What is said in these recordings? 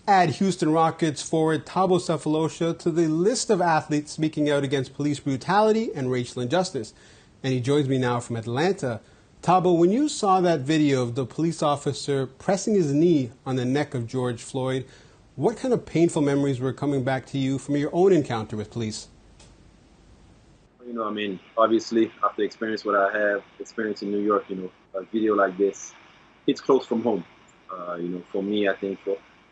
Add Houston Rockets forward Thabo Sefolosha to the list of athletes speaking out against police brutality and racial injustice. And he joins me now from Atlanta. Thabo, when you saw that video of the police officer pressing his knee on the neck of George Floyd, what kind of painful memories were coming back to you from your own encounter with police? Obviously, after experience what I have experienced in New York, a video like this hits close from home. For me, I think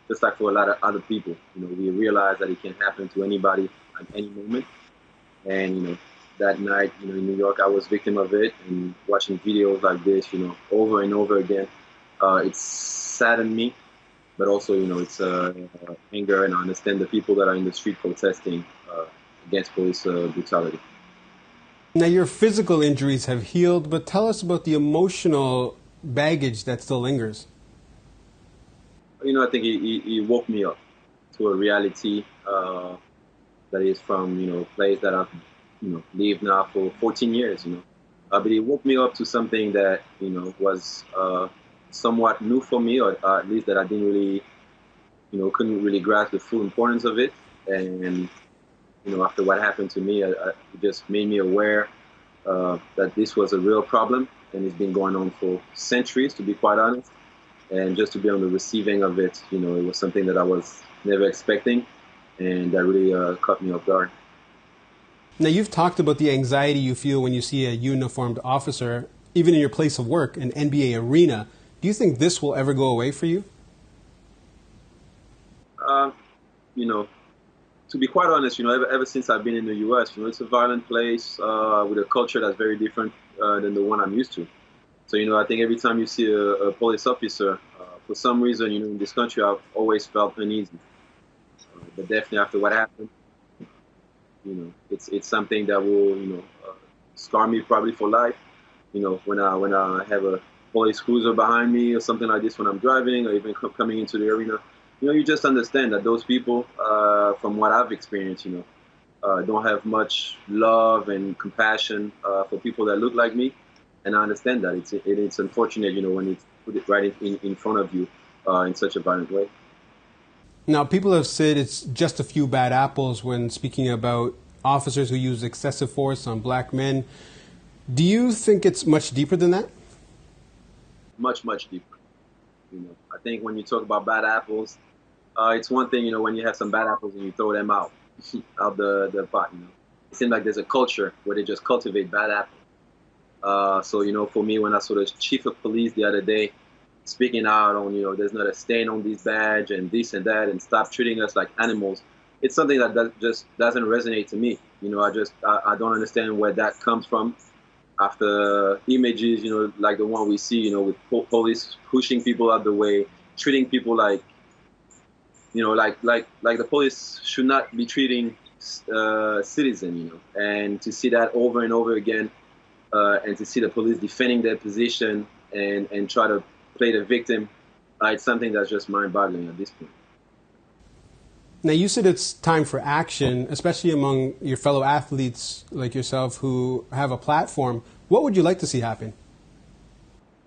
just like for a lot of other people, we realize that it can happen to anybody at any moment. And, that night, in New York, I was victim of it, and watching videos like this, over and over again, it's saddened me, but also, it's anger, and I understand the people that are in the street protesting against police brutality. Now, your physical injuries have healed, but tell us about the emotional baggage that still lingers. I think he woke me up to a reality that is from, a place that I've, lived now for 14 years, but it woke me up to something that, was somewhat new for me, or at least that I didn't really, couldn't really grasp the full importance of it. And, after what happened to me, it just made me aware that this was a real problem, and it's been going on for centuries, to be quite honest. And just to be on the receiving of it, it was something that I was never expecting, and that really caught me off guard. Now, you've talked about the anxiety you feel when you see a uniformed officer, even in your place of work, an NBA arena. Do you think this will ever go away for you? To be quite honest, ever since I've been in the U.S., it's a violent place with a culture that's very different than the one I'm used to. So, I think every time you see a police officer, for some reason, in this country, I've always felt uneasy. But definitely after what happened, it's something that will, scar me probably for life. When I have a police cruiser behind me or something like this when I'm driving, or even coming into the arena, you just understand that those people, from what I've experienced, don't have much love and compassion for people that look like me. And I understand that it's unfortunate, when it's put it right in front of you in such a violent way. Now, people have said it's just a few bad apples when speaking about officers who use excessive force on black men. Do you think it's much deeper than that? Much, much deeper. I think when you talk about bad apples, it's one thing, when you have some bad apples and you throw them out the pot. It seems like there's a culture where they just cultivate bad apples. So, for me, when I saw the chief of police the other day speaking out on, there's not a stain on this badge and this and that, and stop treating us like animals, it's something that just doesn't resonate to me. I don't understand where that comes from. After images, like the one we see, with police pushing people out the way, treating people like the police should not be treating citizens, and to see that over and over again, and to see the police defending their position and try to play the victim, it's something that's just mind-boggling at this point. Now, you said it's time for action, especially among your fellow athletes like yourself who have a platform. What would you like to see happen?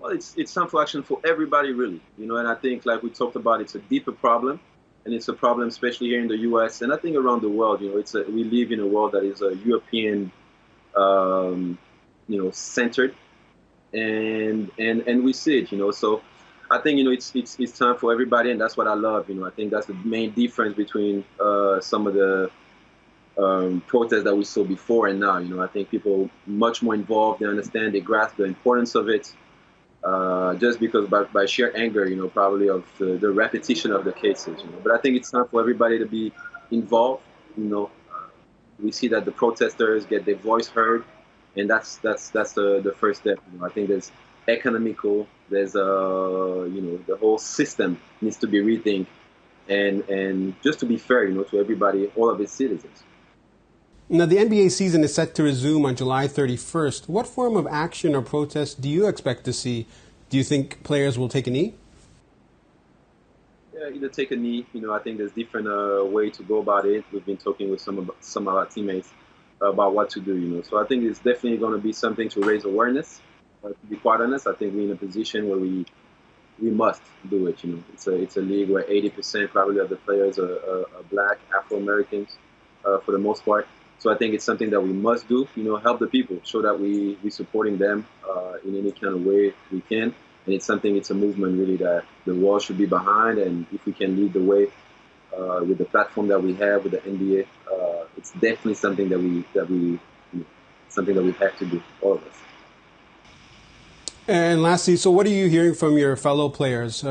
Well, it's time for action for everybody, really. And I think, like we talked about, it's a deeper problem. And it's a problem, especially here in the U.S. and I think around the world. We live in a world that is European, centered, and we see it. So I think it's time for everybody, and that's what I love. I think that's the main difference between some of the protests that we saw before and now. I think people much more involved. They understand, they grasp the importance of it. Just because by sheer anger, probably of the repetition of the cases, But I think it's time for everybody to be involved. We see that the protesters get their voice heard, and that's the first step. I think there's economical, there's the whole system needs to be rethink, and just to be fair, to everybody, all of its citizens. Now, the NBA season is set to resume on July 31st. What form of action or protest do you expect to see? Do you think players will take a knee? Yeah, either take a knee. I think there's different way to go about it. We've been talking with some of our teammates about what to do. So I think it's definitely going to be something to raise awareness. To be quite honest, I think we're in a position where we we must do it. It's a league where 80% probably of the players are black, Afro Americans, for the most part. So I think it's something that we must do. Help the people, show that we supporting them in any kind of way we can. And it's a movement really that the world should be behind. And if we can lead the way with the platform that we have with the NBA, it's definitely something something that we have to do, all of us. And lastly, so what are you hearing from your fellow players in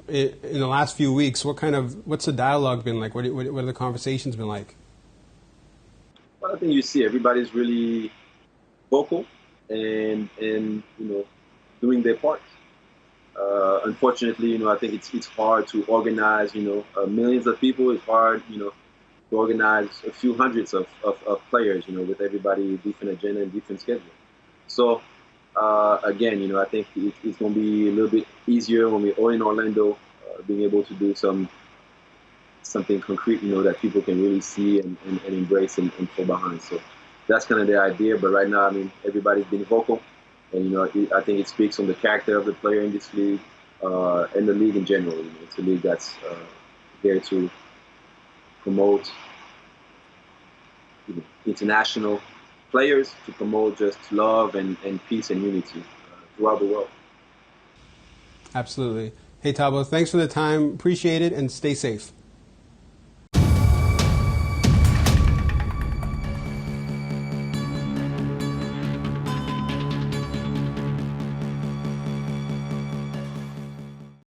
the last few weeks? What's the dialogue been like? What have the conversations been like? Well, I think you see everybody's really vocal and doing their part. Unfortunately, I think it's hard to organize, millions of people. It's hard, to organize a few hundreds of players, with everybody different agenda and different schedule. So again, I think it's going to be a little bit easier when we're all in Orlando, being able to do something concrete, that people can really see and embrace and pull behind. So that's kind of the idea. But right now, I mean, everybody's been vocal, and I think it speaks on the character of the player in this league and the league in general. It's a league that's there to promote international players, to promote just love and peace and unity throughout the world. Absolutely. Hey, Thabo, thanks for the time. Appreciate it, and stay safe.